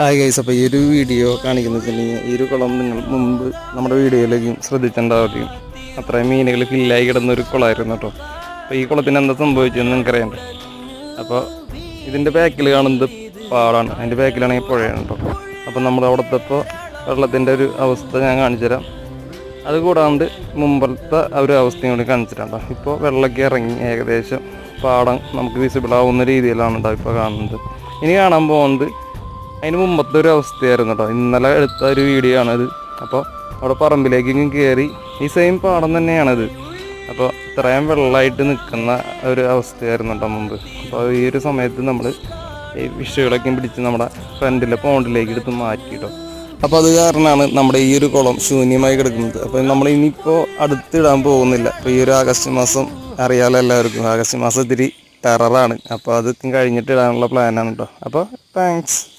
Hi guys, അപ്പോൾ ഈ ഒരു വീഡിയോ കാണിക്കുന്നത് വെച്ചിട്ടുണ്ടെങ്കിൽ ഈ ഒരു കുളം നിങ്ങൾ മുമ്പ് നമ്മുടെ വീഡിയോയിലേക്കും ശ്രദ്ധിച്ചിട്ടുണ്ടാവുകയും അത്രയും മീനുകൾ ഫില്ലായി കിടന്നൊരു കുളമായിരുന്നു കേട്ടോ. അപ്പോൾ ഈ കുളത്തിന് എന്താ സംഭവിച്ചതെന്ന് നിങ്ങൾക്കറിയണ്ടേ? അപ്പോൾ ഇതിൻ്റെ ബാക്കിൽ കാണുന്നത് പാടാണ്, അതിൻ്റെ ബാക്കിലാണെങ്കിൽ പുഴയാണ് കേട്ടോ. അപ്പോൾ നമ്മൾ അവിടുത്തെ ഇപ്പോൾ വെള്ളത്തിൻ്റെ ഒരു അവസ്ഥ ഞാൻ കാണിച്ചു തരാം. അതുകൂടാണ്ട് മുമ്പത്തെ ഒരു അവസ്ഥയും കൂടി കാണിച്ചിട്ടുണ്ടോ. ഇപ്പോൾ വെള്ളമൊക്കെ ഇറങ്ങി ഏകദേശം പാടം നമുക്ക് വിസിബിൾ ആവുന്ന രീതിയിലാണ് കേട്ടോ ഇപ്പോൾ കാണുന്നത്. ഇനി കാണാൻ പോകുന്നത് അതിന് മുമ്പത്തെ ഒരു അവസ്ഥയായിരുന്നു കേട്ടോ. ഇന്നലെ എടുത്ത ഒരു വീഡിയോ ആണത്. അപ്പോൾ അവിടെ പറമ്പിലേക്കും കയറി ഈ സെയിം പാടം തന്നെയാണത്. അപ്പോൾ ഇത്രയും വെള്ളമായിട്ട് നിൽക്കുന്ന ഒരു അവസ്ഥയായിരുന്നു കേട്ടോ മുമ്പ്. അപ്പോൾ ഈ ഒരു സമയത്ത് നമ്മൾ ഈ ഫിഷുകളൊക്കെ പിടിച്ച് നമ്മുടെ ഫ്രണ്ടിലെ പോണ്ടിലേക്ക് എടുത്ത് മാറ്റി കേട്ടോ. അപ്പോൾ അത് കാരണമാണ് നമ്മുടെ ഈ ഒരു കുളം ശൂന്യമായി കിടക്കുന്നത്. അപ്പോൾ നമ്മൾ ഇനിയിപ്പോൾ അടുത്തിടാൻ പോകുന്നില്ല. അപ്പോൾ ഈ ഒരു ആഗസ്റ്റ് മാസം അറിയാലോ എല്ലാവർക്കും, ആഗസ്റ്റ് മാസം ഇത്തിരി ടെററാണ്. അപ്പോൾ അത് കഴിഞ്ഞിട്ട് ഇടാനുള്ള പ്ലാനാണ് കേട്ടോ. അപ്പോൾ താങ്ക്സ്.